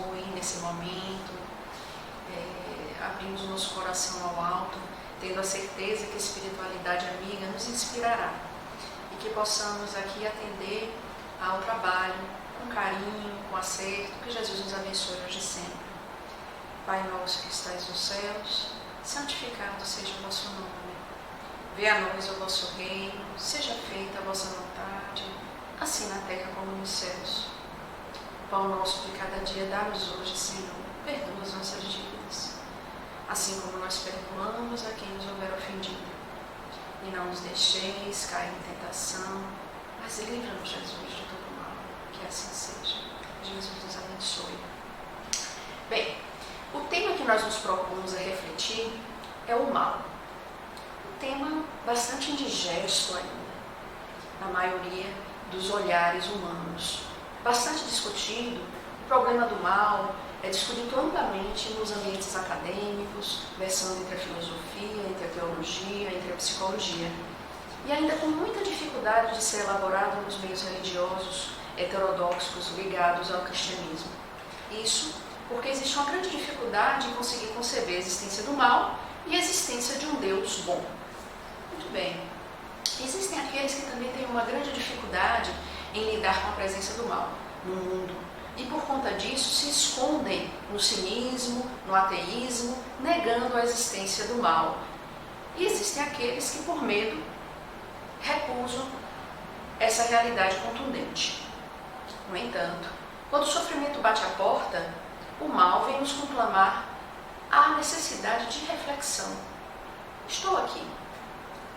abençoe nesse momento. Abrimos o nosso coração ao alto, tendo a certeza que a espiritualidade amiga nos inspirará e que possamos aqui atender ao trabalho com carinho, com acerto. Que Jesus nos abençoe hoje e sempre. Pai nosso que estais nos céus, santificado seja o vosso nome. Venha a nós o vosso reino, seja feita a vossa vontade, assim na terra como nos céus. O pão nosso de cada dia dá-nos hoje, Senhor. Perdoa as nossas dívidas, assim como nós perdoamos a quem nos houver ofendido. E não nos deixeis cair em tentação, mas livra-nos, Jesus, de todo mal. Que assim seja. Jesus nos abençoe. Bem, o tema que nós nos propomos a refletir é o mal. Um tema bastante indigesto ainda, na maioria dos olhares humanos. Bastante discutido. O problema do mal é discutido amplamente nos ambientes acadêmicos, versando entre a filosofia, entre a teologia, entre a psicologia. E ainda com muita dificuldade de ser elaborado nos meios religiosos heterodoxos ligados ao cristianismo. Isso porque existe uma grande dificuldade em conseguir conceber a existência do mal e a existência de um Deus bom. Muito bem. Existem aqueles que também têm uma grande dificuldade em lidar com a presença do mal no mundo. E por conta disso se escondem no cinismo, no ateísmo, negando a existência do mal. E existem aqueles que, por medo, recusam essa realidade contundente. No entanto, quando o sofrimento bate à porta, o mal vem nos conclamar à necessidade de reflexão. Estou aqui.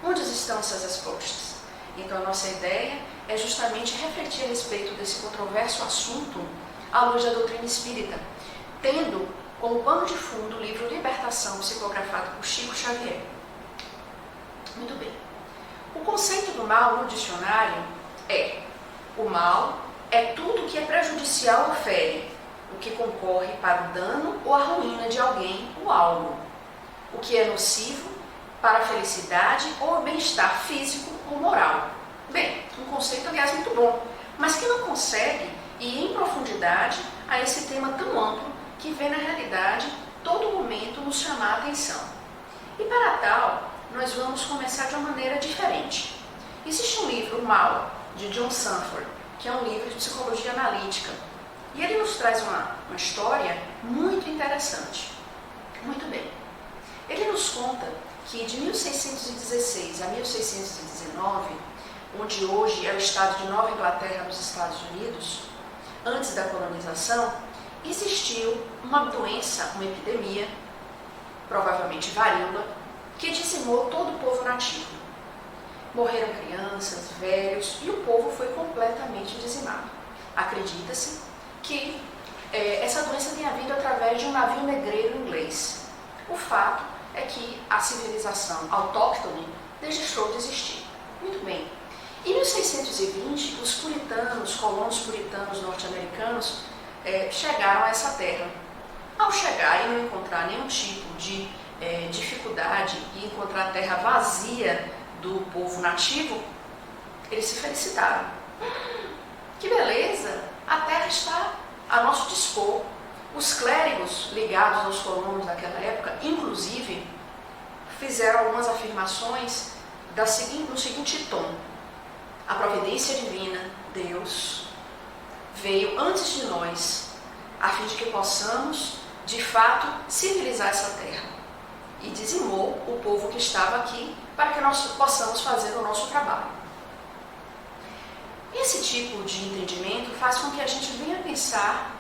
Onde estão essas respostas? Então a nossa ideia é justamente refletir a respeito desse controverso assunto à luz da doutrina espírita, tendo como pano de fundo o livro Libertação, psicografado por Chico Xavier. Muito bem. O conceito do mal no dicionário é: o mal é tudo que é prejudicial ou fere, o que concorre para o dano ou a ruína de alguém ou algo, o que é nocivo para a felicidade ou o bem-estar físico ou moral. Bem, um conceito, aliás, muito bom, mas que não consegue ir em profundidade a esse tema tão amplo que vem, na realidade, todo momento nos chamar a atenção. E para tal, nós vamos começar de uma maneira diferente. Existe um livro, O Mal, de John Sanford, que é um livro de psicologia analítica, e ele nos traz uma história muito interessante. Muito bem. Ele nos conta que de 1616 a 1619, onde hoje é o estado de Nova Inglaterra, nos Estados Unidos, antes da colonização, existiu uma doença, uma epidemia, provavelmente varíola, que dizimou todo o povo nativo. Morreram crianças, velhos, e o povo foi completamente dizimado. Acredita-se que essa doença tenha vindo através de um navio negreiro inglês. O fato é que a civilização autóctone deixou de existir. Muito bem. Em 1620, os puritanos, colonos puritanos norte-americanos, chegaram a essa terra. Ao chegar e não encontrar nenhum tipo de dificuldade e encontrar a terra vazia do povo nativo, eles se felicitaram. Que beleza! A terra está a nosso dispor. Os clérigos ligados aos colonos daquela época, inclusive, fizeram algumas afirmações no seguinte tom: a providência divina, Deus, veio antes de nós, a fim de que possamos, de fato, civilizar essa terra. E dizimou o povo que estava aqui para que nós possamos fazer o nosso trabalho. Esse tipo de entendimento faz com que a gente venha pensar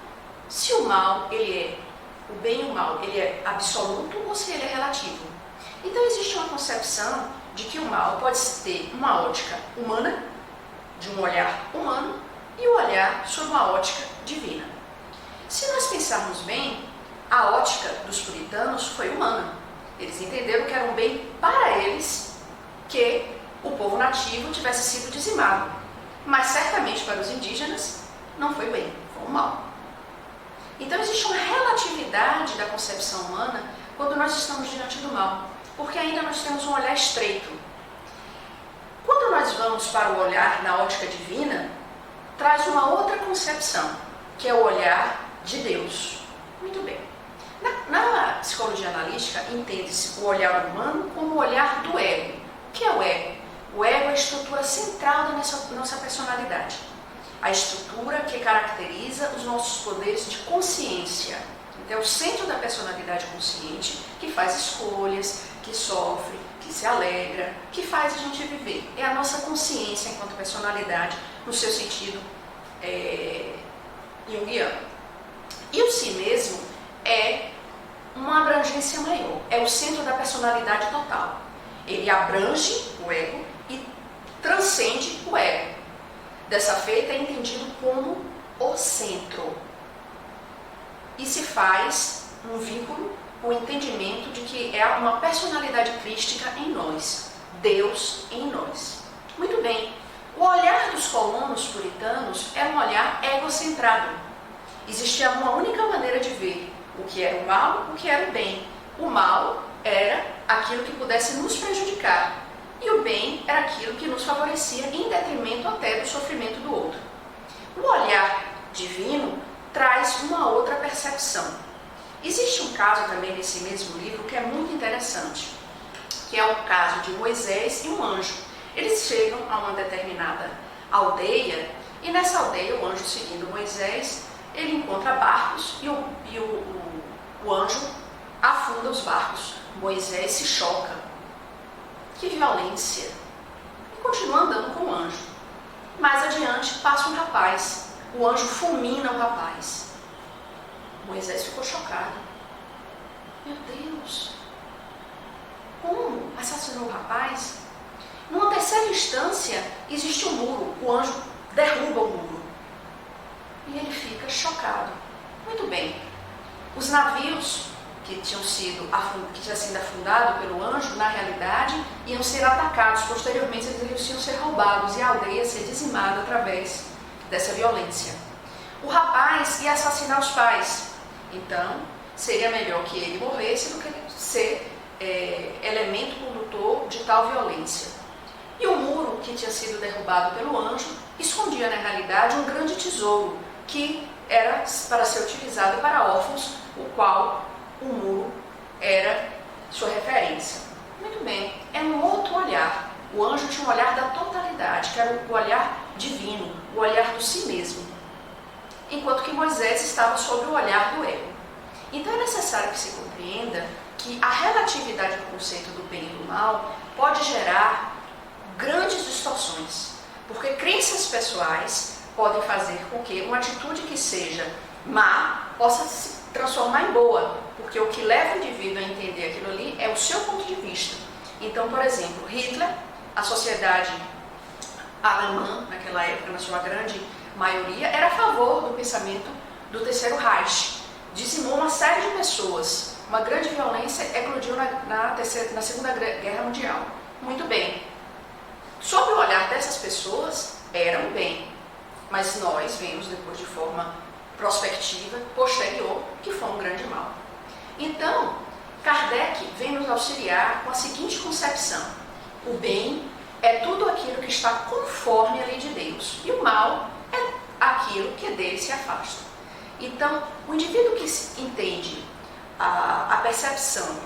se o mal, o bem e o mal, ele é absoluto ou se ele é relativo. Então existe uma concepção de que o mal pode ter uma ótica humana, de um olhar humano, e o olhar sob uma ótica divina. Se nós pensarmos bem, a ótica dos puritanos foi humana. Eles entenderam que era um bem para eles que o povo nativo tivesse sido dizimado. Mas certamente para os indígenas não foi bem, foi um mal. Então existe uma relatividade da concepção humana quando nós estamos diante do mal, porque ainda nós temos um olhar estreito. Quando nós vamos para o olhar na ótica divina, traz uma outra concepção, que é o olhar de Deus. Muito bem. Na psicologia analítica, entende-se o olhar humano como o olhar do ego. O que é o ego? O ego é a estrutura central da nossa personalidade. A estrutura que caracteriza os nossos poderes de consciência. Então, é o centro da personalidade consciente que faz escolhas, que sofre, que se alegra, que faz a gente viver. É a nossa consciência enquanto personalidade, no seu sentido junguiano. E o si mesmo é uma abrangência maior, é o centro da personalidade total. Ele abrange o ego e transcende o ego. Dessa feita é entendido como o centro. E se faz um vínculo, o entendimento de que é uma personalidade crística em nós, Deus em nós. Muito bem, o olhar dos colonos puritanos era um olhar egocentrado. Existia uma única maneira de ver o que era o mal, o que era o bem. O mal era aquilo que pudesse nos prejudicar e o bem era aquilo que nos favorecia em detrimento até do sofrimento do outro. O olhar divino traz uma outra percepção. Existe um caso também nesse mesmo livro que é muito interessante, que é o caso de Moisés e um anjo. Eles chegam a uma determinada aldeia e nessa aldeia o anjo seguindo Moisés, ele encontra barcos e o anjo afunda os barcos. Moisés se choca. Que violência! E continua andando com o anjo. Mais adiante passa um rapaz. O anjo fulmina o rapaz. Moisés ficou chocado. Meu Deus! Como assassinou o rapaz? Numa terceira instância, existe um muro. O anjo derruba o muro. E ele fica chocado. Muito bem. Os navios que tinha sido afundado pelo anjo, na realidade, iam ser atacados. Posteriormente, eles iam ser roubados e a aldeia ia ser dizimada através dessa violência. O rapaz ia assassinar os pais. Então, seria melhor que ele morresse do que ser elemento condutor de tal violência. E o muro que tinha sido derrubado pelo anjo escondia, na realidade, um grande tesouro que era para ser utilizado para órfãos, o qual o muro era sua referência. Muito bem, é um outro olhar. O anjo tinha um olhar da totalidade, que era o olhar divino, o olhar do si mesmo. Enquanto que Moisés estava sob o olhar do ego. Então é necessário que se compreenda que a relatividade do conceito do bem e do mal pode gerar grandes distorções, porque crenças pessoais podem fazer com que uma atitude que seja má possa se transformar em boa, porque o que leva o indivíduo a entender aquilo ali é o seu ponto de vista. Então, por exemplo, Hitler, a sociedade alemã, naquela época, na sua grande maioria, era a favor do pensamento do Terceiro Reich. Dizimou uma série de pessoas. Uma grande violência eclodiu na Segunda Guerra Mundial. Muito bem. Sob o olhar dessas pessoas, era um bem. Mas nós vemos depois de forma prospectiva, posterior, que foi um grande mal. Então, Kardec vem nos auxiliar com a seguinte concepção: o bem é tudo aquilo que está conforme a lei de Deus, e o mal é aquilo que dele se afasta. Então, o indivíduo que entende a percepção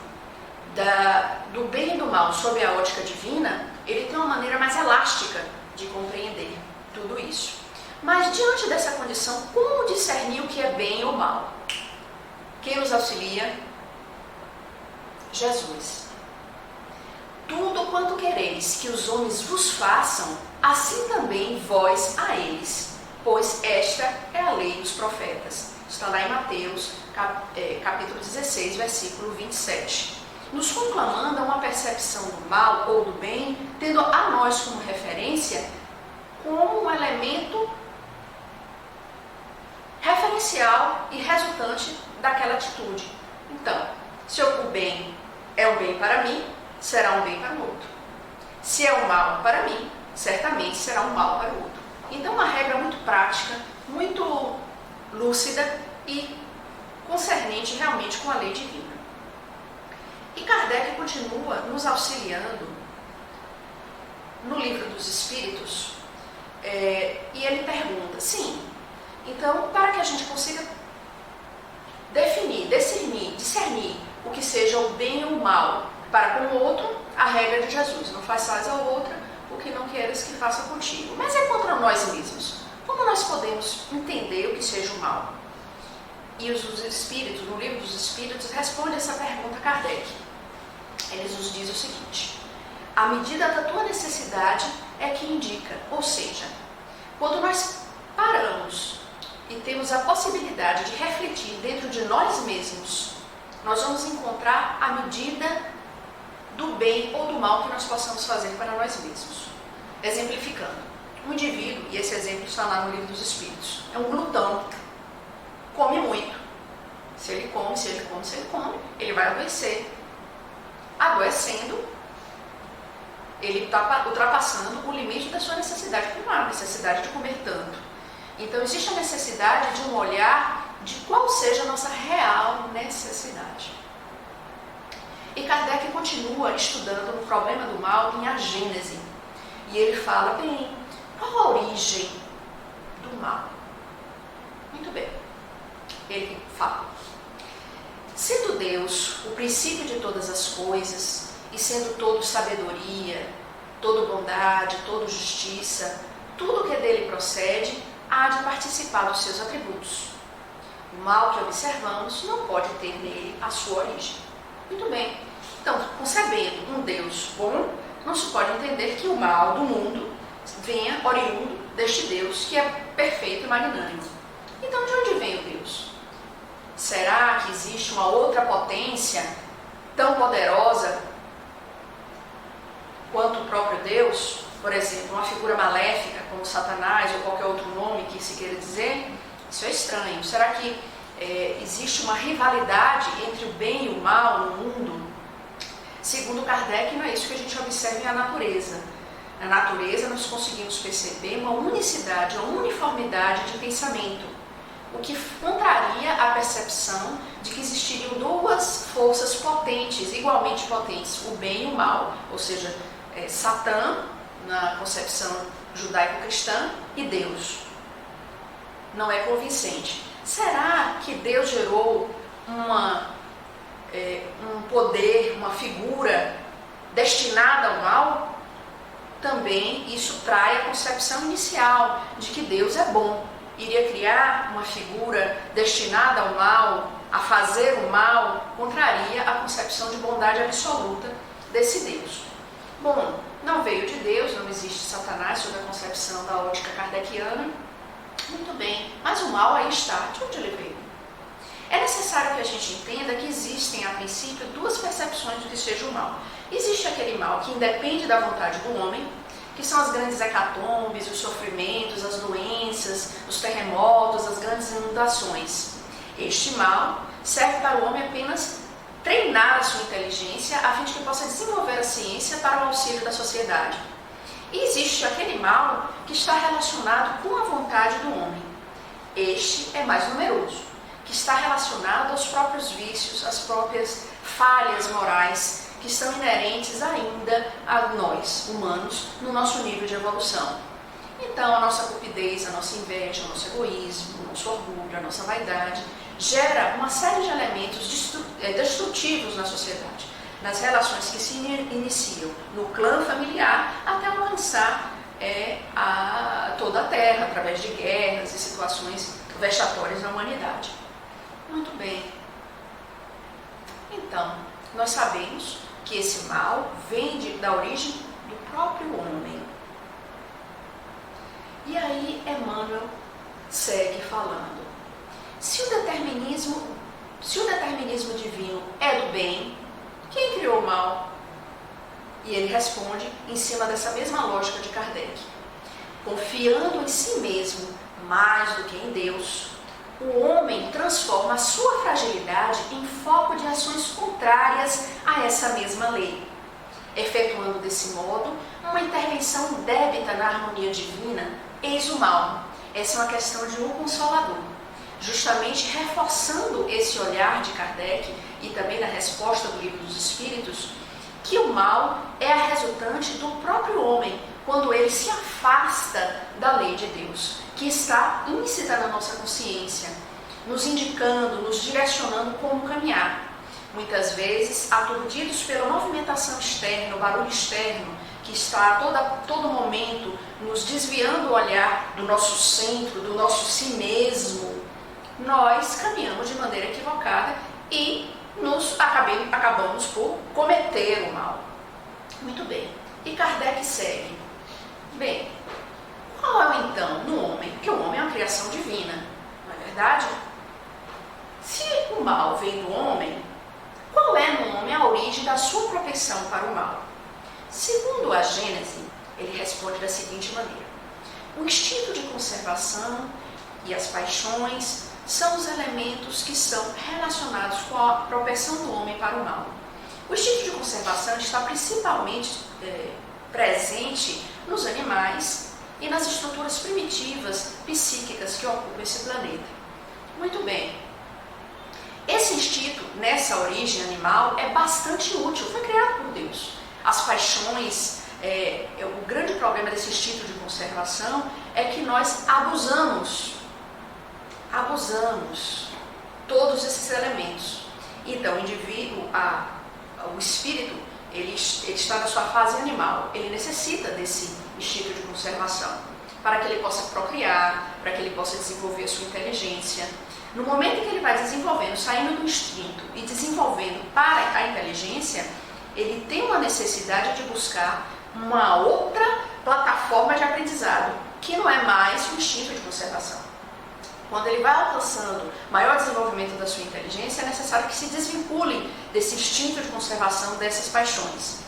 do bem e do mal sob a ótica divina, ele tem uma maneira mais elástica de compreender tudo isso. Mas, diante dessa condição, como discernir o que é bem ou mal? Quem nos auxilia? Jesus. Tudo quanto quereis que os homens vos façam, assim também vós a eles, pois esta é a lei dos profetas. Está lá em Mateus, capítulo 16, versículo 27. Nos conclamando a uma percepção do mal ou do bem, tendo a nós como referência, como um elemento referencial e resultante daquela atitude. Então, se o bem é um bem para mim, será um bem para o outro. Se é um mal para mim, certamente será um mal para o outro. Então, uma regra muito prática, muito lúcida e concernente realmente com a lei divina. E Kardec continua nos auxiliando no Livro dos Espíritos, e ele pergunta, sim, então, para que a gente consiga definir discernir o que seja o bem ou o mal para com o outro, a regra de Jesus: não façais ao outro o que não queres que faça contigo. Mas é contra nós mesmos. Como nós podemos entender o que seja o mal? E os Espíritos, no Livro dos Espíritos, responde essa pergunta a Kardec. Eles nos dizem o seguinte: a medida da tua necessidade é que indica, ou seja, quando nós paramos e temos a possibilidade de refletir dentro de nós mesmos, nós vamos encontrar a medida do bem ou do mal que nós possamos fazer para nós mesmos. Exemplificando, um indivíduo, e esse exemplo está lá no Livro dos Espíritos, é um glutão, come muito. Se ele come, ele vai adoecer. Adoecendo, ele está ultrapassando o limite da sua necessidade primária, a necessidade de comer tanto. Então existe a necessidade de um olhar de qual seja a nossa real necessidade. E Kardec continua estudando no problema do mal em A Gênese. E ele fala, bem, qual a origem do mal? Muito bem. Ele fala: sendo Deus o princípio de todas as coisas, e sendo todo sabedoria, todo bondade, todo justiça, tudo que dele procede, há de participar dos seus atributos. O mal que observamos não pode ter nele a sua origem. Muito bem. Então, concebendo um Deus bom, não se pode entender que o mal do mundo venha oriundo deste Deus que é perfeito e magnânimo. Então, de onde vem o Deus? Será que existe uma outra potência tão poderosa quanto o próprio Deus? Por exemplo, uma figura maléfica como Satanás ou qualquer outro nome que se queira dizer? Isso é estranho. Será que existe uma rivalidade entre o bem e o mal no mundo? Segundo Kardec, não é isso que a gente observa na natureza. Na natureza nós conseguimos perceber uma unicidade, uma uniformidade de pensamento, o que contraria a percepção de que existiriam duas forças potentes, igualmente potentes, o bem e o mal, ou seja, Satã, na concepção judaico-cristã, e Deus. Não é convincente. Será que Deus gerou um poder, uma figura destinada ao mal? Também isso trai a concepção inicial de que Deus é bom. Iria criar uma figura destinada ao mal, a fazer o mal, contraria a concepção de bondade absoluta desse Deus. Bom, não veio de Deus, não existe Satanás sob a concepção da ótica kardeciana. Muito bem, mas o mal aí está. De onde ele veio? É necessário que a gente entenda que existem, a princípio, duas percepções do que seja o mal. Existe aquele mal que independe da vontade do homem, que são as grandes hecatombes, os sofrimentos, as doenças, os terremotos, as grandes inundações. Este mal serve para o homem apenas treinar a sua inteligência a fim de que possa desenvolver a ciência para o auxílio da sociedade. E existe aquele mal que está relacionado com a vontade do homem. Este é mais numeroso, que está relacionado aos próprios vícios, às próprias falhas morais que estão inerentes ainda a nós, humanos, no nosso nível de evolução. Então, a nossa cupidez, a nossa inveja, o nosso egoísmo, o nosso orgulho, a nossa vaidade, gera uma série de elementos destrutivos na sociedade, nas relações que se iniciam no clã familiar até alcançar toda a Terra, através de guerras e situações vexatórias na humanidade. Muito bem. Então, nós sabemos que esse mal vem da origem do próprio homem. E aí Emmanuel segue falando. Se o determinismo divino é do bem, quem criou o mal? E ele responde em cima dessa mesma lógica de Kardec. Confiando em si mesmo mais do que em Deus, o homem transforma a sua fragilidade em foco de ações contrárias a essa mesma lei, efetuando desse modo uma intervenção débita na harmonia divina, eis o mal. Essa é uma questão de um consolador, justamente reforçando esse olhar de Kardec e também da resposta do Livro dos Espíritos, que o mal é a resultante do próprio homem, quando ele se afasta da lei de Deus, que está íncita na nossa consciência, nos indicando, nos direcionando como caminhar. muitas vezes aturdidos pela movimentação externa, o barulho externo, que está a todo momento nos desviando o olhar do nosso centro, do nosso si mesmo, nós caminhamos de maneira equivocada e acabamos por cometer o mal. Muito bem. E Kardec segue. Bem, qual é então no homem? Porque o homem é uma criação divina, não é verdade? Se o mal vem do homem, qual é no homem a origem da sua propensão para o mal? Segundo a Gênese, ele responde da seguinte maneira: o instinto de conservação e as paixões são os elementos que são relacionados com a propensão do homem para o mal. O instinto de conservação está principalmente presente nos animais e nas estruturas primitivas psíquicas que ocupam esse planeta. Muito bem. Esse instinto, nessa origem animal, é bastante útil, foi criado por Deus. As paixões, o grande problema desse instinto de conservação é que nós abusamos todos esses elementos. Então, o indivíduo, o espírito, ele está na sua fase animal, ele necessita desse instinto de conservação para que ele possa procriar, para que ele possa desenvolver a sua inteligência. No momento em que ele vai desenvolvendo, saindo do instinto e desenvolvendo para a inteligência, ele tem uma necessidade de buscar uma outra plataforma de aprendizado, que não é mais o instinto de conservação. Quando ele vai alcançando maior desenvolvimento da sua inteligência, é necessário que se desvincule desse instinto de conservação, dessas paixões.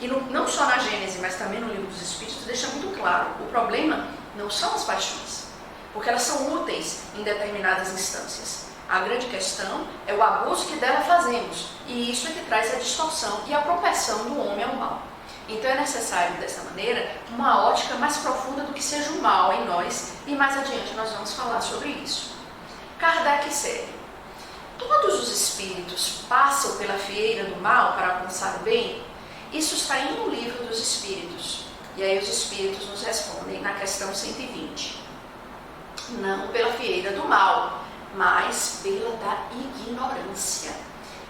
E não só na Gênese, mas também no Livro dos Espíritos, deixa muito claro, o problema não são as paixões, porque elas são úteis em determinadas instâncias. A grande questão é o abuso que dela fazemos, e isso é que traz a distorção e a propensão do homem ao mal. Então é necessário, dessa maneira, uma ótica mais profunda do que seja o mal em nós, e mais adiante nós vamos falar sobre isso. Kardec segue. Todos os espíritos passam pela fieira do mal para alcançar o bem? Isso está em um livro dos espíritos. E aí os espíritos nos respondem na questão 120. Não pela fieira do mal, mas pela da ignorância.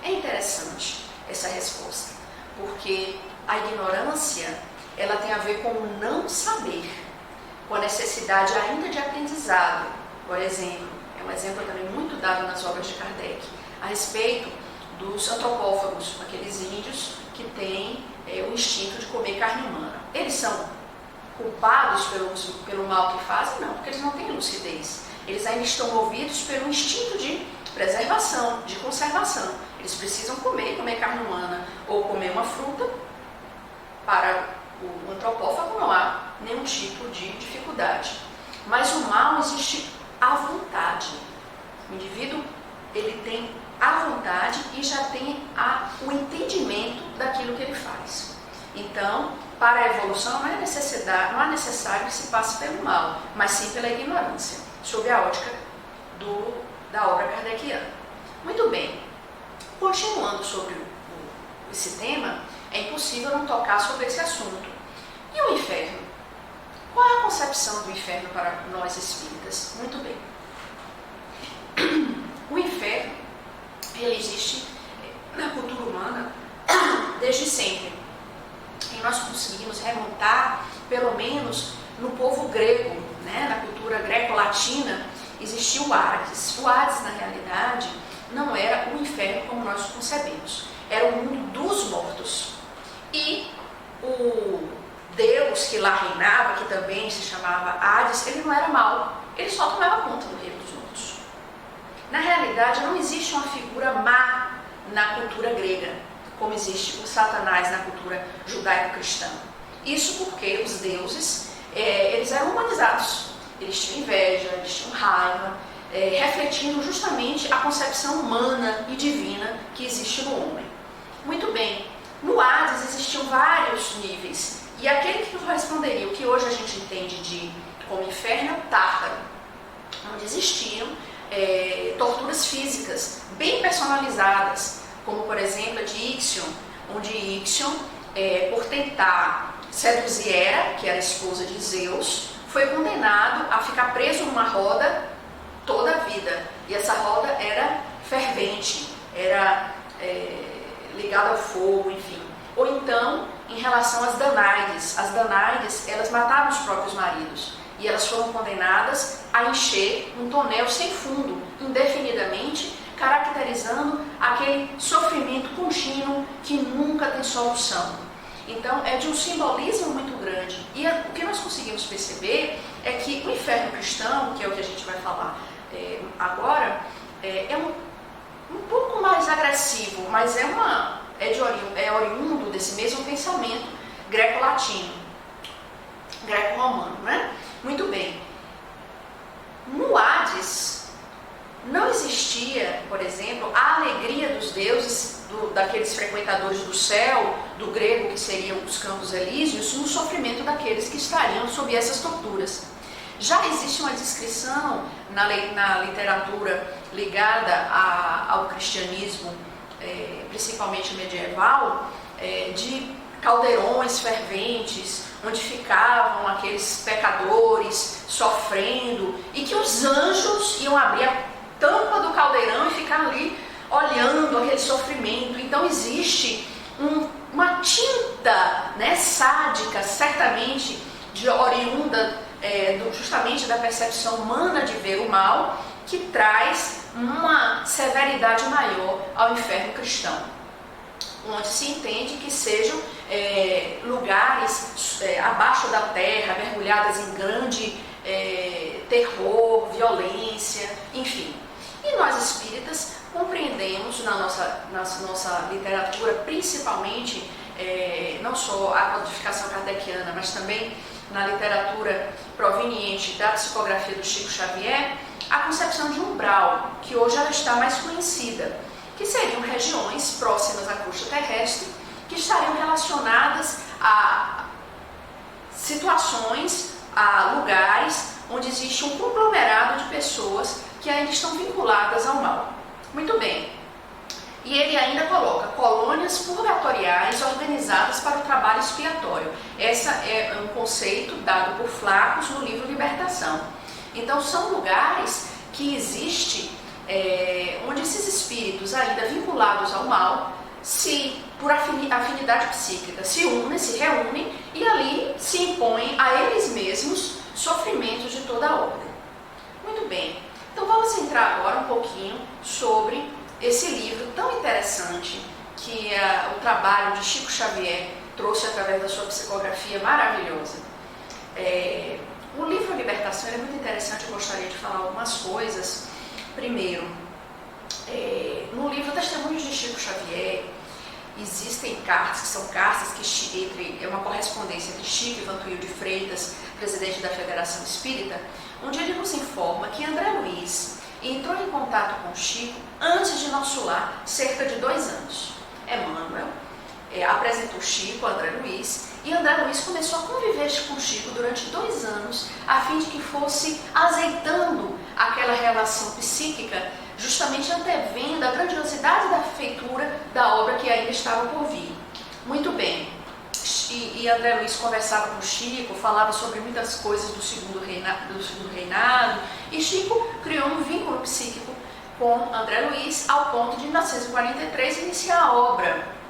É interessante essa resposta, porque a ignorância, ela tem a ver com o não saber, com a necessidade ainda de aprendizado. Por exemplo, é um exemplo também muito dado nas obras de Kardec, a respeito dos antropófagos, aqueles índios que têm o instinto de comer carne humana. Eles são culpados pelo mal que fazem? Não, porque eles não têm lucidez. Eles ainda estão movidos pelo instinto de preservação, de conservação. Eles precisam comer carne humana ou comer uma fruta. Para o antropófago não há nenhum tipo de dificuldade. Mas o mal existe à vontade. O indivíduo, ele tem a vontade e já tem o entendimento daquilo que ele faz. Então, para a evolução não há necessário que se passe pelo mal, mas sim pela ignorância, sob a ótica da obra kardeciana. Muito bem, continuando sobre esse tema, é impossível não tocar sobre esse assunto. E o inferno? Qual é a concepção do inferno para nós espíritas? Muito bem. O inferno, ele existe na cultura humana desde sempre. E nós conseguimos remontar, pelo menos no povo grego, né? Na cultura greco-latina, existia o Hades. O Hades, na realidade, não era o inferno como nós o concebemos. Era o mundo dos mortos. E o Deus que lá reinava, que também se chamava Hades, ele não era mau. Ele só tomava conta do reino dos mortos. Na realidade, não existe uma figura má na cultura grega, como existe o Satanás na cultura judaico-cristã. Isso porque os deuses, eles eram humanizados. Eles tinham inveja, eles tinham raiva, refletindo justamente a concepção humana e divina que existe no homem. Muito bem, no Hades existiam vários níveis, e aquele que corresponderia, o que hoje a gente entende como inferno, é o Tártaro, onde existiam torturas físicas bem personalizadas, como por exemplo a de Ixion, onde Ixion, por tentar seduzir Hera, que era a esposa de Zeus, foi condenado a ficar preso numa roda toda a vida. E essa roda era fervente, era ligada ao fogo, enfim. Ou então, em relação às Danaides. As Danaides, elas matavam os próprios maridos e elas foram condenadas a encher um tonel sem fundo, indefinidamente, caracterizando aquele sofrimento contínuo que nunca tem solução. Então, é de um simbolismo muito grande. E o que nós conseguimos perceber é que o inferno cristão, que é o que a gente vai falar agora, é um pouco mais agressivo, mas é oriundo desse mesmo pensamento greco-latino, greco-romano, né? Muito bem. No Hades, não existia, por exemplo, a alegria dos deuses, daqueles frequentadores do céu, do grego que seriam os campos elíseos, no sofrimento daqueles que estariam sob essas torturas. Já existe uma descrição na literatura ligada ao cristianismo, principalmente medieval, de caldeirões ferventes, onde ficavam aqueles pecadores sofrendo, e que os anjos iam abrir a tampa do caldeirão e ficar ali olhando aquele sofrimento. Então existe uma tinta, né, sádica, certamente oriunda justamente da percepção humana de ver o mal, que traz uma severidade maior ao inferno cristão, onde se entende que sejam lugares abaixo da terra, mergulhadas em grande terror, violência, enfim. E nós espíritas compreendemos na nossa literatura, principalmente, não só a codificação kardeciana, mas também na literatura proveniente da psicografia do Chico Xavier, a concepção de umbral, que hoje ela está mais conhecida, que seriam regiões próximas à crosta terrestre, que estariam relacionadas a situações, a lugares onde existe um conglomerado de pessoas que ainda estão vinculadas ao mal. Muito bem. E ele ainda coloca colônias purgatoriais organizadas para o trabalho expiatório. Esse é um conceito dado por Flaccus no livro Libertação. Então, são lugares que existem, onde esses espíritos ainda vinculados ao mal, por afinidade psíquica, se reúnem e ali se impõem a eles mesmos sofrimentos de toda a ordem. Muito bem. Então, vamos entrar agora um pouquinho sobre esse livro tão interessante que o trabalho de Chico Xavier trouxe através da sua psicografia maravilhosa. O livro Libertação é muito interessante, eu gostaria de falar algumas coisas. Primeiro, no livro Testemunhos de Chico Xavier, existem cartas, que são cartas é uma correspondência entre Chico e Vantuil de Freitas, presidente da Federação Espírita, onde ele nos informa que André Luiz entrou em contato com Chico antes de nosso lar, cerca de 2 anos. Emmanuel apresentou Chico a André Luiz, e André Luiz começou a conviver com Chico durante 2 anos, a fim de que fosse azeitando aquela relação psíquica, justamente antevendo a grandiosidade da feitura da obra que ainda estava por vir. Muito bem. E André Luiz conversava com Chico, falava sobre muitas coisas do segundo reinado, e Chico criou um vínculo psíquico com André Luiz, ao ponto de, em 1943, iniciar a obra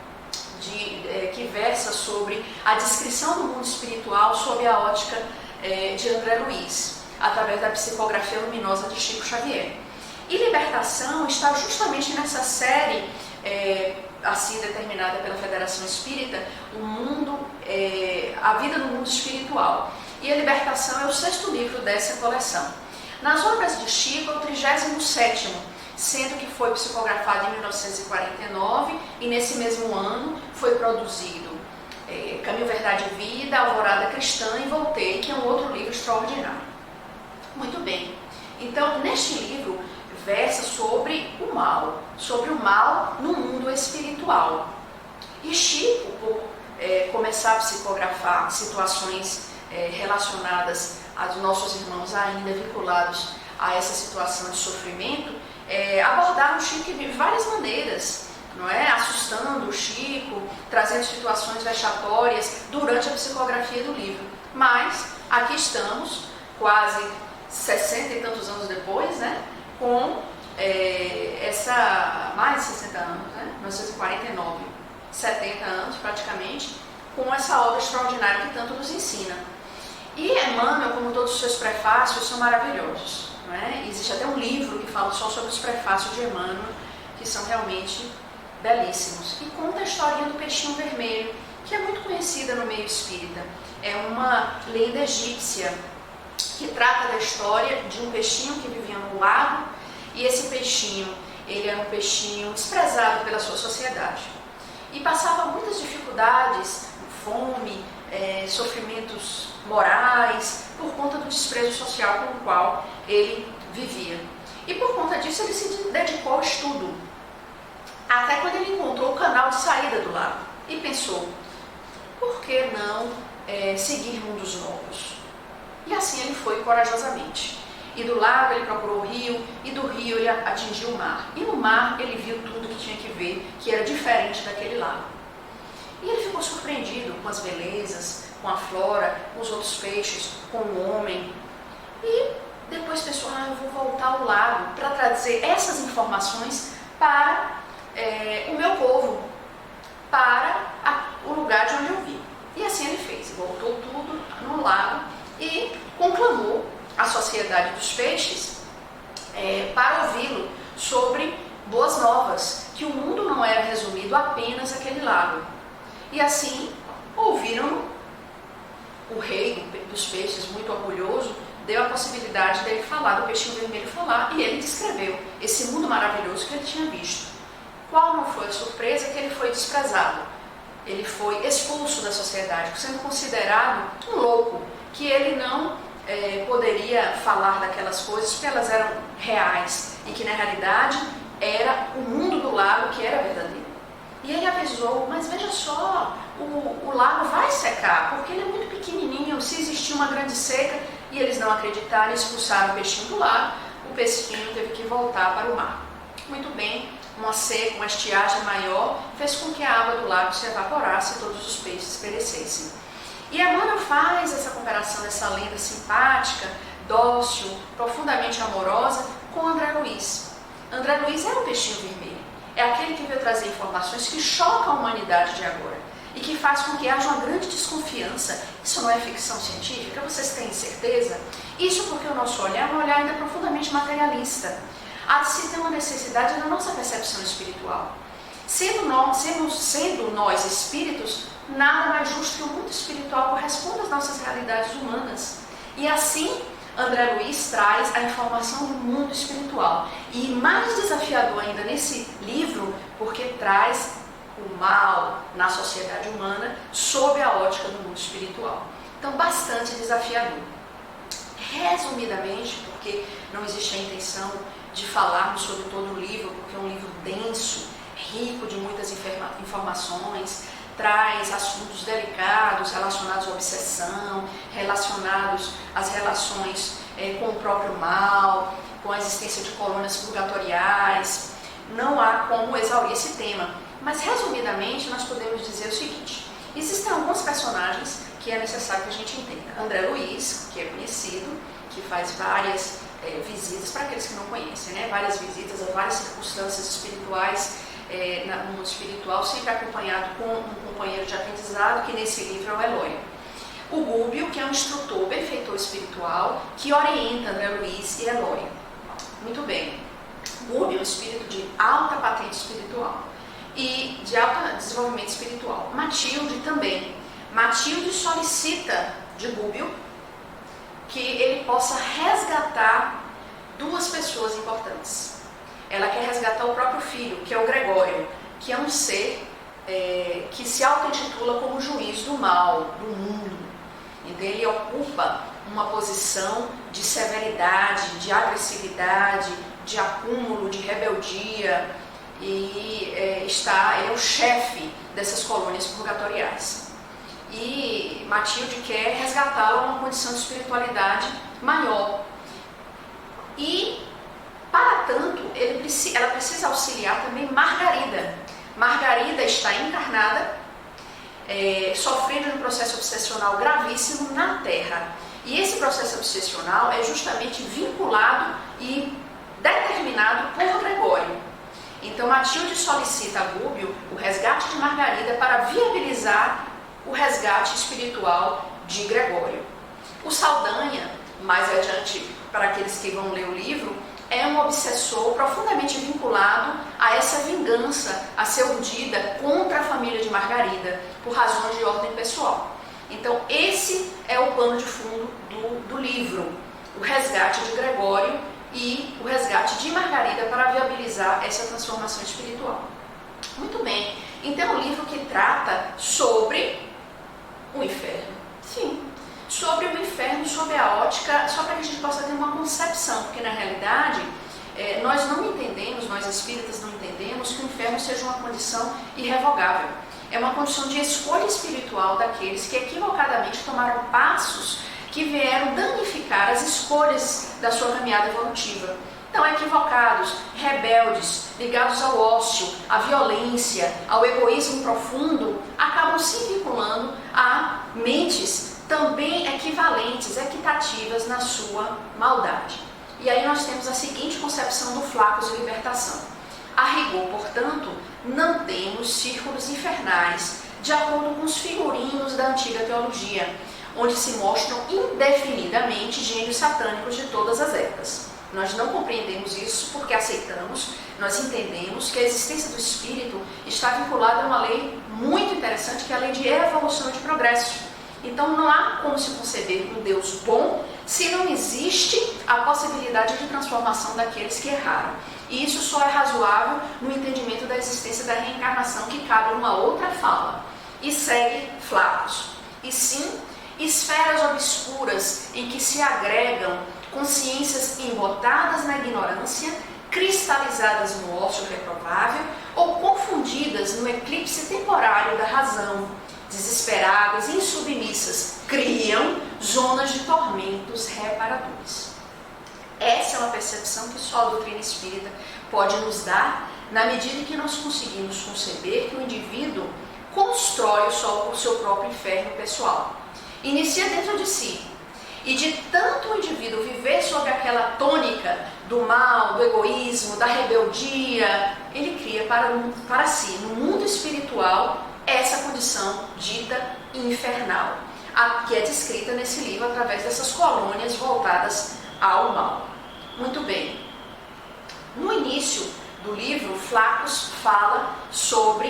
que versa sobre a descrição do mundo espiritual sob a ótica de André Luiz, através da psicografia luminosa de Chico Xavier. E Libertação está justamente nessa série, assim determinada pela Federação Espírita, a vida no mundo espiritual. E a Libertação é o 6º livro dessa coleção. Nas obras de Chico, é o 37º, sendo que foi psicografado em 1949, e nesse mesmo ano foi produzido Caminho, Verdade e Vida, Alvorada Cristã e Voltei, que é um outro livro extraordinário. Muito bem. Então, neste livro, versa sobre o mal no mundo espiritual. E Chico, por começar a psicografar situações relacionadas aos nossos irmãos ainda vinculados a essa situação de sofrimento, abordaram o Chico de várias maneiras, não é? Assustando o Chico, trazendo situações vexatórias durante a psicografia do livro. Mas aqui estamos, quase 60 e tantos anos depois, né? Com mais de 60 anos, né? 1949, 70 anos praticamente, com essa obra extraordinária que tanto nos ensina. E Emmanuel, como todos os seus prefácios, são maravilhosos, não é? Existe até um livro que fala só sobre os prefácios de Emmanuel, que são realmente belíssimos. E conta a historinha do peixinho vermelho, que é muito conhecida no meio espírita. É uma lenda egípcia que trata da história de um peixinho que vivia no lago, e esse peixinho, ele era um peixinho desprezado pela sua sociedade. E passava muitas dificuldades, fome, sofrimentos morais, por conta do desprezo social com o qual ele vivia. E por conta disso ele se dedicou ao estudo, até quando ele encontrou o canal de saída do lago e pensou, por que não seguir mundos novos? E assim ele foi corajosamente. E do lago ele procurou o rio, e do rio ele atingiu o mar. E no mar ele viu tudo que tinha que ver, que era diferente daquele lago. E ele ficou surpreendido com as belezas, com a flora, com os outros peixes, com o homem. E depois pensou, eu vou voltar ao lago para trazer essas informações para o meu povo, para o lugar de onde eu vim. E assim ele fez, voltou tudo no lago e conclamou a sociedade dos peixes para ouvi-lo sobre boas novas, que o mundo não era resumido apenas àquele lago. E assim ouviram o rei dos peixes, muito orgulhoso, deu a possibilidade dele falar, do peixinho vermelho falar, e ele descreveu esse mundo maravilhoso que ele tinha visto. Qual não foi a surpresa? Que ele foi desprezado. Ele foi expulso da sociedade, sendo considerado um louco, que ele não poderia falar daquelas coisas porque elas eram reais e que na realidade era o mundo do lago que era verdadeiro. E ele avisou, mas veja só, o lago vai secar, porque ele é muito pequenininho, se existir uma grande seca, e eles não acreditaram, expulsaram o peixinho do lago, o peixinho teve que voltar para o mar. Muito bem, uma seca, uma estiagem maior, fez com que a água do lago se evaporasse e todos os peixes perecessem. E Emmanuel faz essa comparação dessa lenda simpática, dócil, profundamente amorosa, com André Luiz. André Luiz é o peixinho vermelho. É aquele que veio trazer informações que chocam a humanidade de agora e que faz com que haja uma grande desconfiança. Isso não é ficção científica? Vocês têm certeza? Isso porque o nosso olhar é um olhar ainda profundamente materialista. Há de se ter uma necessidade na nossa percepção espiritual. Sendo nós espíritos, nada mais justo que o mundo espiritual corresponda às nossas realidades humanas. E assim, André Luiz traz a informação do mundo espiritual. E mais desafiador ainda nesse livro, porque traz o mal na sociedade humana sob a ótica do mundo espiritual. Então, bastante desafiador. Resumidamente, porque não existe a intenção de falarmos sobre todo o livro, porque é um livro denso, rico de muitas informações, traz assuntos delicados relacionados à obsessão, relacionados às relações com o próprio mal, com a existência de colônias purgatoriais. Não há como exaurir esse tema, mas resumidamente nós podemos dizer o seguinte: existem alguns personagens que é necessário que a gente entenda. André Luiz, que é conhecido, que faz várias visitas, para aqueles que não conhecem, né? Várias visitas a várias circunstâncias espirituais, no mundo espiritual, sempre acompanhado com um companheiro de aprendizado, que nesse livro é o Eloy. O Gúbio, que é um instrutor, benfeitor espiritual, que orienta André Luiz e Eloy. Muito bem. Gúbio é um espírito de alta patente espiritual e de alto desenvolvimento espiritual. Matilde também. Matilde solicita de Gúbio que ele possa resgatar duas pessoas importantes. Ela quer resgatar o próprio filho, que é o Gregório, que é um ser que se auto-intitula como juiz do mal, do mundo. Então ele ocupa uma posição de severidade, de agressividade, de acúmulo, de rebeldia, e ele é o chefe dessas colônias purgatoriais. E Matilde quer resgatá-lo a uma condição de espiritualidade maior. E, para tanto, ela precisa auxiliar também Margarida. Margarida está encarnada, sofrendo de um processo obsessional gravíssimo na Terra. E esse processo obsessional é justamente vinculado e determinado por Gregório. Então Matilde solicita a Gúbio o resgate de Margarida para viabilizar o resgate espiritual de Gregório. O Saldanha, mais adiante, para aqueles que vão ler o livro, é um obsessor profundamente vinculado a essa vingança a ser urdida contra a família de Margarida, por razões de ordem pessoal. Então, esse é o pano de fundo do livro, o resgate de Gregório e o resgate de Margarida para viabilizar essa transformação espiritual. Muito bem, então é um livro que trata sobre o inferno. Sim, sobre o inferno, sobre a ótica, só para que a gente possa ter uma concepção, porque na realidade nós não entendemos, nós espíritas não entendemos que o inferno seja uma condição irrevogável. É uma condição de escolha espiritual daqueles que equivocadamente tomaram passos que vieram danificar as escolhas da sua caminhada evolutiva. Então, equivocados, rebeldes, ligados ao ócio, à violência, ao egoísmo profundo, acabam se vinculando a mentes também equivalentes, equitativas na sua maldade. E aí nós temos a seguinte concepção do flacos de libertação. A rigor, portanto, não temos círculos infernais, de acordo com os figurinos da antiga teologia, onde se mostram indefinidamente gênios satânicos de todas as épocas. Nós não compreendemos isso porque aceitamos, nós entendemos que a existência do espírito está vinculada a uma lei muito interessante, que é a lei de evolução e de progresso. Então não há como se conceber um Deus bom se não existe a possibilidade de transformação daqueles que erraram. E isso só é razoável no entendimento da existência da reencarnação, que cabe numa outra fala. E segue Flacos. E sim, esferas obscuras em que se agregam consciências embotadas na ignorância, cristalizadas no ócio reprovável ou confundidas no eclipse temporário da razão, desesperadas e insubmissas, criam zonas de tormentos reparadores. Essa é uma percepção que só a doutrina espírita pode nos dar, na medida em que nós conseguimos conceber que o indivíduo constrói o seu próprio inferno pessoal. Inicia dentro de si. E de tanto o indivíduo viver sob aquela tônica do mal, do egoísmo, da rebeldia, ele cria para si, no mundo espiritual, essa condição dita infernal, que é descrita nesse livro através dessas colônias voltadas ao mal. Muito bem. No início do livro, Flacos fala sobre...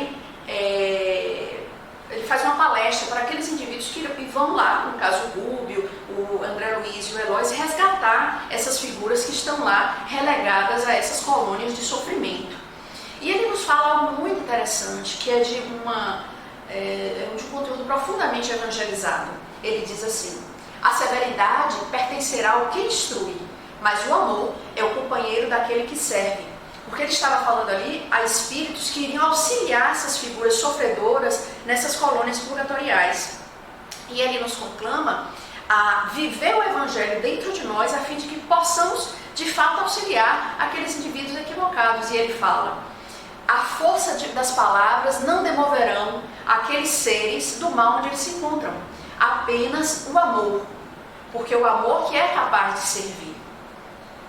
ele faz uma palestra para aqueles indivíduos que vão lá, no caso o Gúbio, o André Luiz e o Eloís, resgatar essas figuras que estão lá relegadas a essas colônias de sofrimento. E ele nos fala algo muito interessante, que é de um conteúdo profundamente evangelizado. Ele diz assim: a severidade pertencerá ao que instrui, mas o amor é o companheiro daquele que serve. Porque ele estava falando ali a espíritos que iriam auxiliar essas figuras sofredoras nessas colônias purgatoriais. E ele nos conclama a viver o evangelho dentro de nós, a fim de que possamos, de fato, auxiliar aqueles indivíduos equivocados. E ele fala: a força das palavras não demoverão aqueles seres do mal onde eles se encontram. Apenas o amor. Porque o amor que é capaz de servir.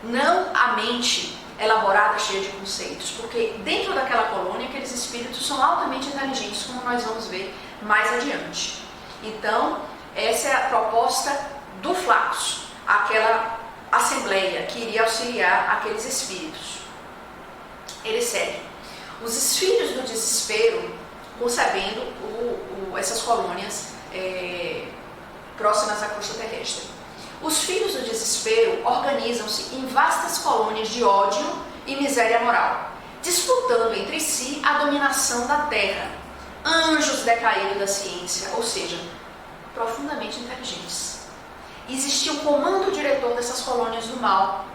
Não a mente elaborada, cheia de conceitos, porque dentro daquela colônia, aqueles espíritos são altamente inteligentes, como nós vamos ver mais adiante. Então, essa é a proposta do Flacos, aquela assembleia que iria auxiliar aqueles espíritos. Ele segue: os filhos do desespero, concebendo essas colônias próximas à crosta terrestre. Os filhos do desespero organizam-se em vastas colônias de ódio e miséria moral, disputando entre si a dominação da terra. Anjos decaídos da ciência, ou seja, profundamente inteligentes. Existia um comando diretor dessas colônias do mal,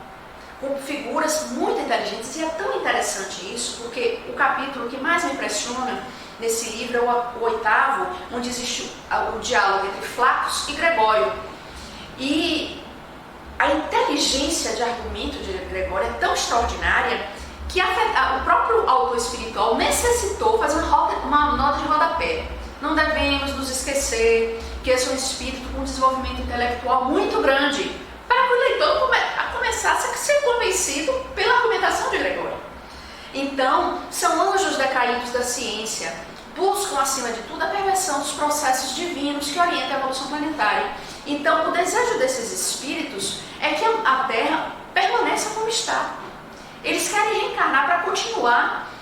com figuras muito inteligentes, e é tão interessante isso, porque o capítulo que mais me impressiona nesse livro é o 8º, onde existe o diálogo entre Flacos e Gregório. E a inteligência de argumento de Gregório é tão extraordinária que o próprio autor espiritual necessitou fazer uma nota de rodapé. Não devemos nos esquecer que esse é um espírito com um desenvolvimento intelectual muito grande, para que o leitor começasse a ser convencido pela argumentação de Gregório. Então, são anjos decaídos da ciência, buscam acima de tudo a perversão dos processos divinos que orientam a evolução planetária. Então, o desejo desses espíritos é que a Terra permaneça como está. Eles querem reencarnar para continuar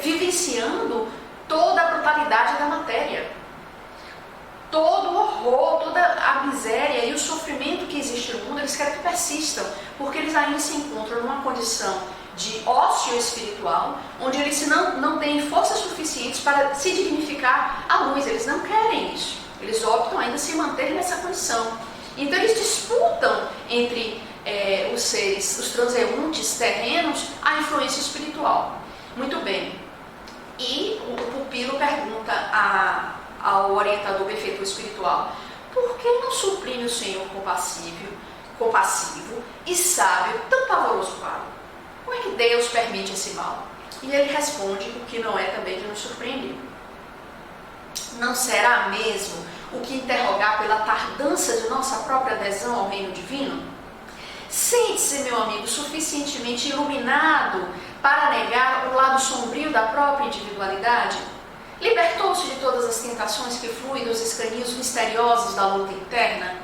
vivenciando toda a brutalidade da matéria, todo o horror, toda a miséria e o sofrimento que existe no mundo. Eles querem que persistam, porque eles ainda se encontram numa condição de ócio espiritual, onde eles não têm forças suficientes para se dignificar à luz. Eles não querem isso, eles optam ainda se manter nessa condição. Então eles disputam entre os seres, os transeuntes terrenos, a influência espiritual. Muito bem. E o pupilo pergunta ao orientador benfeitor espiritual: por que não suprime o Senhor compassivo e sábio tão pavoroso quadro? Como é que Deus permite esse mal? E ele responde o que não é também de nos surpreender. Não será mesmo o que interrogar pela tardança de nossa própria adesão ao reino divino? Sente-se, meu amigo, suficientemente iluminado para negar o lado sombrio da própria individualidade? Libertou-se de todas as tentações que fluem dos escaninhos misteriosos da luta interna?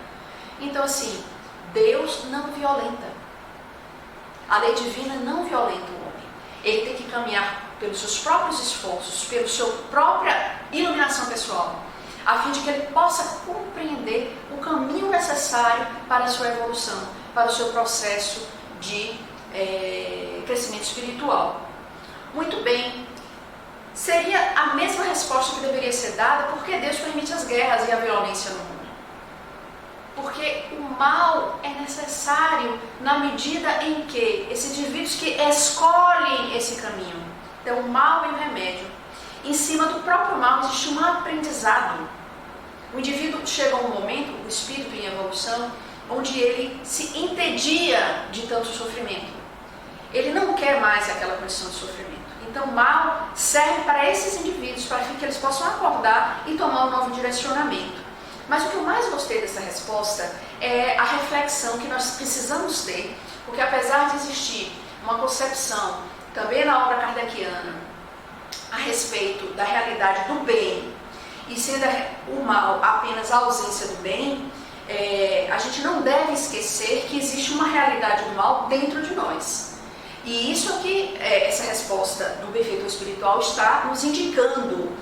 Então, assim, Deus não violenta. A lei divina não violenta o homem. Ele tem que caminhar pelos seus próprios esforços, pela sua própria iluminação pessoal, a fim de que ele possa compreender o caminho necessário para a sua evolução, para o seu processo de crescimento espiritual. Muito bem. Seria a mesma resposta que deveria ser dada: por que Deus permite as guerras e a violência no mundo? Porque o mal é necessário na medida em que esses indivíduos que escolhem esse caminho. Então, o mal e o remédio. Em cima do próprio mal existe um aprendizado. O indivíduo chega a um momento, o espírito em evolução, onde ele se entedia de tanto sofrimento. Ele não quer mais aquela condição de sofrimento. Então, o mal serve para esses indivíduos, para que eles possam acordar e tomar um novo direcionamento. Mas o que eu mais gostei dessa resposta é a reflexão que nós precisamos ter, porque apesar de existir uma concepção, também na obra kardeciana, a respeito da realidade do bem, e sendo o mal apenas a ausência do bem, a gente não deve esquecer que existe uma realidade do mal dentro de nós. E isso é que essa resposta do benfeitor espiritual está nos indicando.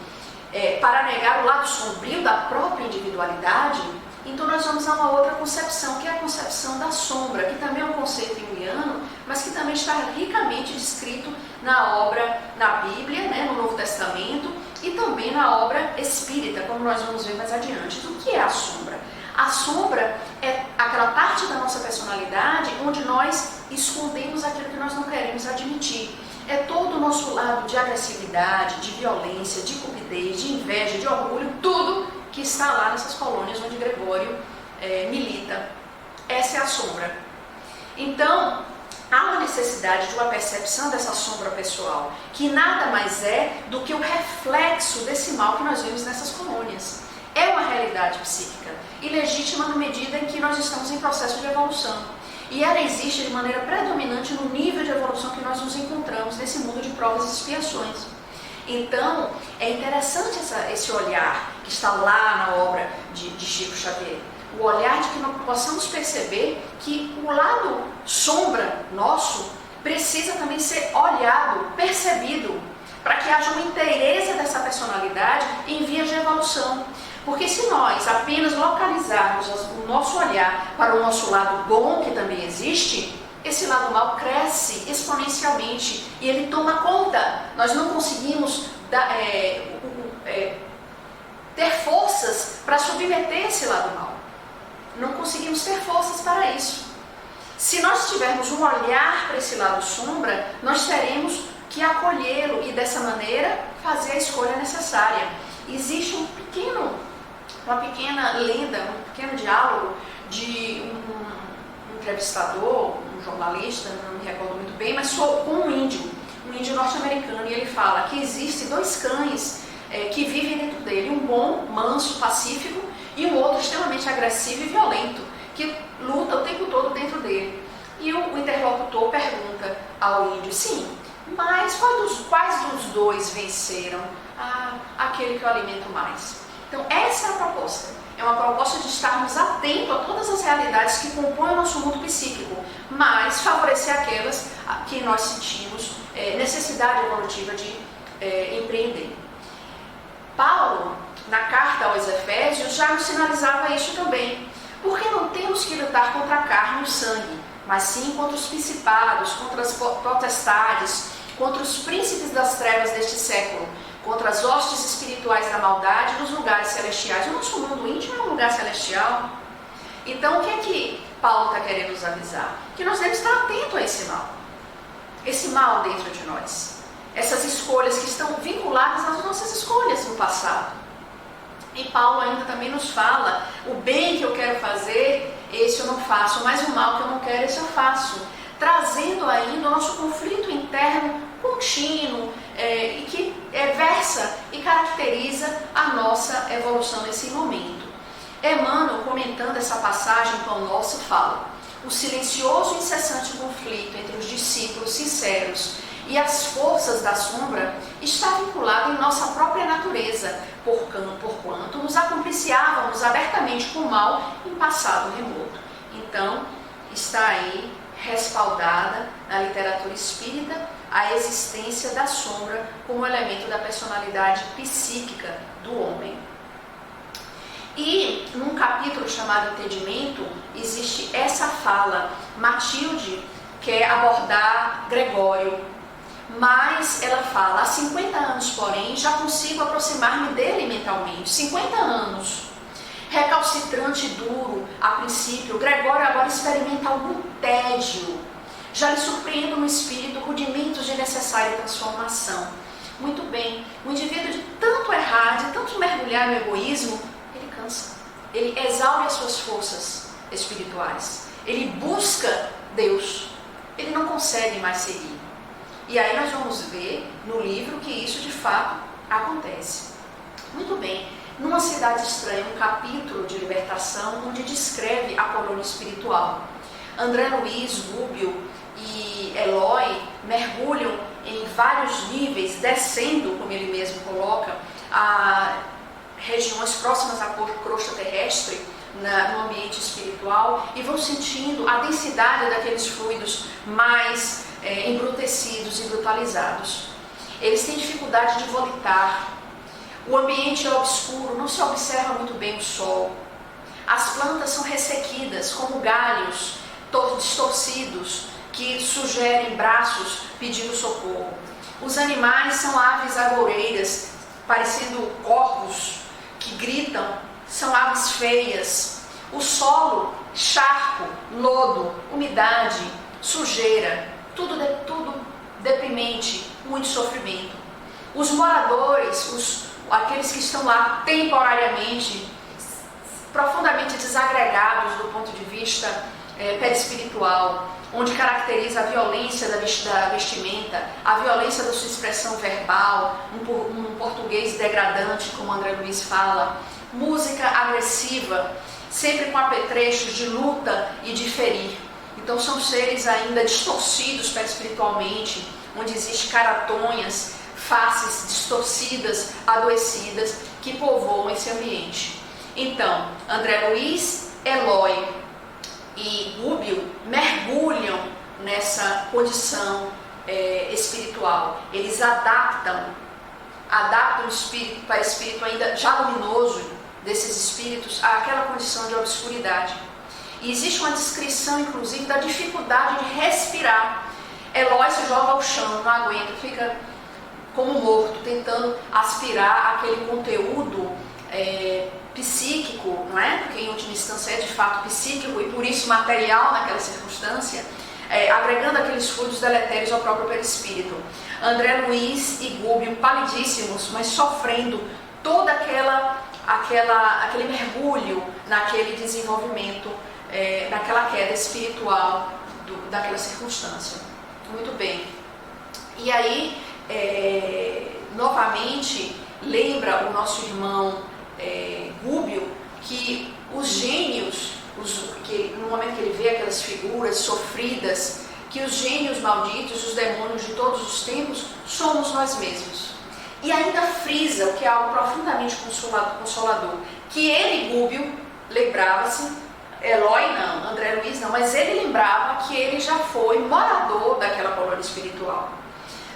Para negar o lado sombrio da própria individualidade, então nós vamos a uma outra concepção, que é a concepção da sombra, que também é um conceito junguiano, mas que também está ricamente descrito na obra, na Bíblia, no Novo Testamento, e também na obra espírita, como nós vamos ver mais adiante. Então, o que é a sombra? A sombra é aquela parte da nossa personalidade onde nós escondemos aquilo que nós não queremos admitir. É todo o nosso lado de agressividade, de violência, de cupidez, de inveja, de orgulho, tudo que está lá nessas colônias onde Gregório milita. Essa é a sombra. Então, há uma necessidade de uma percepção dessa sombra pessoal, que nada mais é do que o reflexo desse mal que nós vemos nessas colônias. É uma realidade psíquica e legítima na medida em que nós estamos em processo de evolução. E ela existe de maneira predominante no nível de evolução que nós nos encontramos nesse mundo de provas e expiações. Então, é interessante esse olhar que está lá na obra de Chico Xavier. O olhar de que nós possamos perceber que o lado sombra nosso precisa também ser olhado, percebido, para que haja uma inteireza dessa personalidade em vias de evolução. Porque se nós apenas localizarmos o nosso olhar para o nosso lado bom, que também existe, esse lado mal cresce exponencialmente e ele toma conta. Nós não conseguimos ter forças para submeter esse lado mal. Não conseguimos ter forças para isso. Se nós tivermos um olhar para esse lado sombra, nós teremos que acolhê-lo e dessa maneira fazer a escolha necessária. Existe uma pequena lenda, um pequeno diálogo de um entrevistador, um jornalista, não me recordo muito bem, mas com um índio norte-americano, e ele fala que existem dois cães que vivem dentro dele, um bom, manso, pacífico, e um outro extremamente agressivo e violento, que luta o tempo todo dentro dele. E o interlocutor pergunta ao índio, sim, mas quais dos dois venceram? Aquele que eu alimento mais. Então essa é a proposta. É uma proposta de estarmos atentos a todas as realidades que compõem o nosso mundo psíquico, mas favorecer aquelas que nós sentimos necessidade evolutiva de empreender. Paulo, na carta aos Efésios, já nos sinalizava isso também. Porque não temos que lutar contra a carne e o sangue, mas sim contra os principados, contra as potestades, contra os príncipes das trevas deste século, contra as hostes espirituais da maldade nos lugares celestiais. O nosso mundo íntimo é um lugar celestial. Então, o que é que Paulo está querendo nos avisar? Que nós devemos estar atentos a esse mal dentro de nós. Essas escolhas que estão vinculadas às nossas escolhas no passado. E Paulo ainda também nos fala, o bem que eu quero fazer, esse eu não faço, mas o mal que eu não quero, esse eu faço. Trazendo ainda o nosso conflito interno contínuo e que versa e caracteriza a nossa evolução nesse momento. Emmanuel, comentando essa passagem Pão Nosso, fala: o silencioso e incessante conflito entre os discípulos sinceros e as forças da sombra está vinculado em nossa própria natureza, porquanto nos acompliciávamos abertamente com o mal em passado remoto. Então, está aí respaldada na literatura espírita a existência da sombra como elemento da personalidade psíquica do homem. E num capítulo chamado Entendimento, existe essa fala. Matilde quer abordar Gregório, mas ela fala: há 50 anos, porém, já consigo aproximar-me dele mentalmente. 50 anos. Recalcitrante e duro, a princípio, Gregório agora experimenta algum tédio. Já lhe surpreende no espírito rudimentos de necessária transformação. Muito bem, o indivíduo de tanto errar, de tanto mergulhar no egoísmo, ele cansa. Ele exaure as suas forças espirituais. Ele busca Deus. Ele não consegue mais seguir. E aí nós vamos ver no livro que isso de fato acontece. Muito bem. Numa Cidade Estranha, um capítulo de libertação onde descreve a colônia espiritual. André Luiz, Gubbio e Eloy mergulham em vários níveis, descendo, como ele mesmo coloca, a regiões próximas à crosta terrestre, no ambiente espiritual, e vão sentindo a densidade daqueles fluidos mais embrutecidos e brutalizados. Eles têm dificuldade de volitar. O ambiente é obscuro, não se observa muito bem o sol. As plantas são ressequidas, como galhos distorcidos, que sugerem braços pedindo socorro. Os animais são aves agoureiras, parecendo corvos que gritam, são aves feias. O solo, charco, lodo, umidade, sujeira, tudo deprimente, muito sofrimento. Os moradores, aqueles que estão lá temporariamente, profundamente desagregados do ponto de vista perispiritual, onde caracteriza a violência da vestimenta, a violência da sua expressão verbal, um português degradante, como André Luiz fala, música agressiva, sempre com apetrechos de luta e de ferir. Então são seres ainda distorcidos perispiritualmente, onde existem caratonhas, faces distorcidas, adoecidas, que povoam esse ambiente. Então, André Luiz, Eloy e Gubbio mergulham nessa condição espiritual. Eles adaptam o espírito para espírito ainda já luminoso desses espíritos àquela condição de obscuridade. E existe uma descrição, inclusive, da dificuldade de respirar. Eloy se joga ao chão, não aguenta, fica como morto, tentando aspirar aquele conteúdo psíquico, não é? Porque em última instância é de fato psíquico e por isso material naquela circunstância, agregando aqueles fluidos deletérios ao próprio perispírito. André Luiz e Gubbio, palidíssimos, mas sofrendo todo aquele mergulho naquele desenvolvimento, naquela queda espiritual daquela circunstância. Muito bem. E aí, novamente, lembra o nosso irmão Gubbio que os gênios no momento que ele vê aquelas figuras sofridas, que os gênios malditos, os demônios de todos os tempos, somos nós mesmos. E ainda frisa, o que é algo profundamente consolador, que ele, Gúbio, lembrava-se, Eloy não, André Luiz não, mas ele lembrava que ele já foi morador daquela colônia espiritual,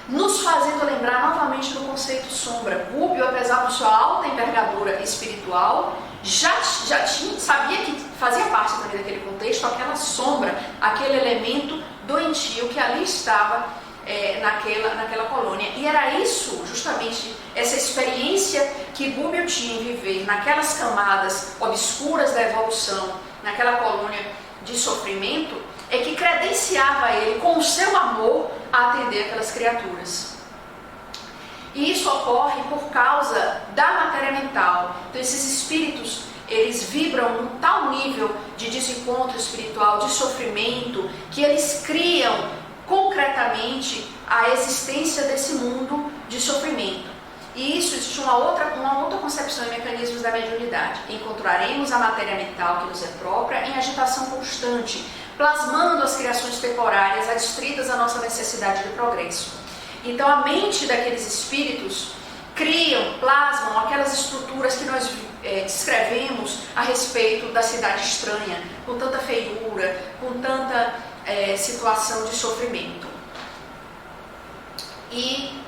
nos fazendo lembrar novamente do conceito sombra. Gúbio, apesar de sua alta envergadura espiritual, sabia que fazia parte também daquele contexto, aquela sombra, aquele elemento doentio que ali estava naquela colônia. E era isso, justamente, essa experiência que Gúbio tinha em viver naquelas camadas obscuras da evolução, naquela colônia de sofrimento, é que credenciava ele com o seu amor a atender aquelas criaturas. E isso ocorre por causa da matéria mental. Então esses espíritos, eles vibram num tal nível de desencontro espiritual, de sofrimento, que eles criam concretamente a existência desse mundo de sofrimento. E isso existe uma outra concepção e mecanismos da mediunidade. Encontraremos a matéria mental que nos é própria em agitação constante, plasmando as criações temporárias adstritas à nossa necessidade de progresso. Então a mente daqueles espíritos plasmam aquelas estruturas que nós descrevemos a respeito da cidade estranha, com tanta feiura, com tanta situação de sofrimento. E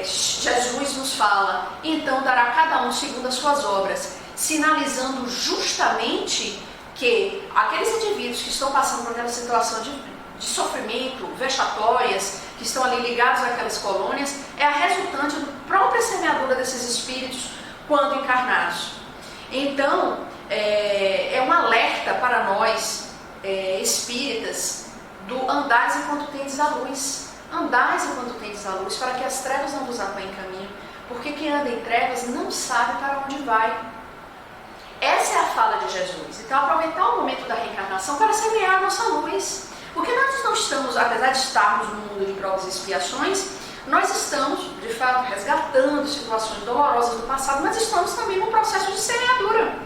Jesus nos fala, então dará cada um segundo as suas obras, sinalizando justamente que aqueles indivíduos que estão passando por aquela situação de sofrimento, vexatórias, que estão ali ligados àquelas colônias, é a resultante da própria semeadura desses espíritos quando encarnados. Então, é um alerta para nós, espíritas, do andais enquanto tendes a luz. Andais enquanto tendes a luz, para que as trevas não vos apanhem caminho, porque quem anda em trevas não sabe para onde vai. Essa é a fala de Jesus. Então, aproveitar o momento da reencarnação para semear a nossa luz. Porque nós não estamos, apesar de estarmos no mundo de provas e expiações, nós estamos, de fato, resgatando situações dolorosas do passado, mas estamos também num processo de semeadura.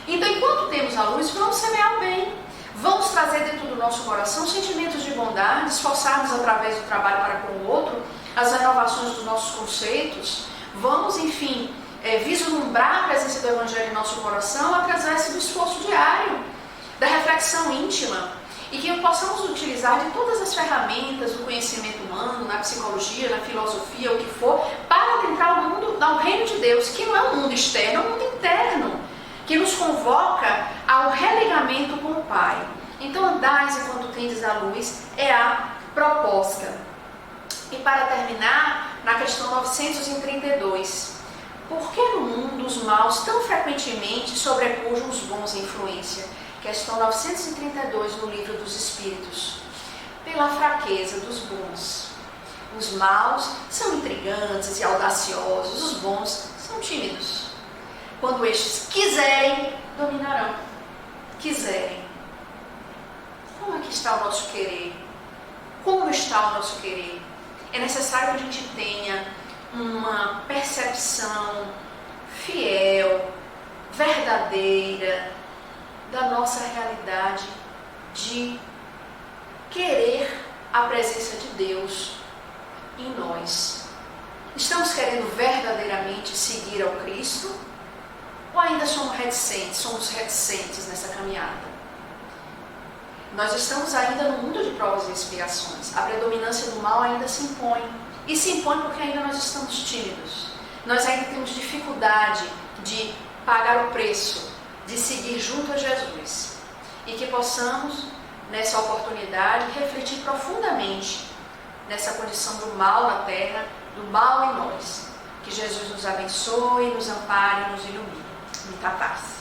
Então, enquanto temos a luz, vamos semear o bem. Vamos trazer dentro do nosso coração sentimentos de bondade, esforçarmos através do trabalho para com o outro, as renovações dos nossos conceitos. Vamos, enfim, vislumbrar a presença do Evangelho em nosso coração através do esforço diário, da reflexão íntima, e que possamos utilizar de todas as ferramentas do conhecimento humano, na psicologia, na filosofia, o que for, para adentrar ao reino de Deus, que não é um mundo externo, é um mundo interno, que nos convoca ao religamento com o Pai. Então, andais enquanto tendes a luz é a proposta. E para terminar, na questão 932, por que no mundo os maus tão frequentemente sobrepujam os bons em influência? Questão 932 no Livro dos Espíritos. Pela fraqueza dos bons. Os maus são intrigantes e audaciosos, os bons são tímidos. Quando estes quiserem, dominarão. Quiserem. Como é que está o nosso querer? Como está o nosso querer? É necessário que a gente tenha uma percepção fiel, verdadeira, da nossa realidade de querer a presença de Deus em nós. Estamos querendo verdadeiramente seguir ao Cristo? Ou ainda somos reticentes nessa caminhada? Nós estamos ainda no mundo de provas e expiações. A predominância do mal ainda se impõe. E se impõe porque ainda nós estamos tímidos. Nós ainda temos dificuldade de pagar o preço, de seguir junto a Jesus. E que possamos, nessa oportunidade, refletir profundamente nessa condição do mal na terra, do mal em nós. Que Jesus nos abençoe, nos ampare e nos ilumine. Muita paz.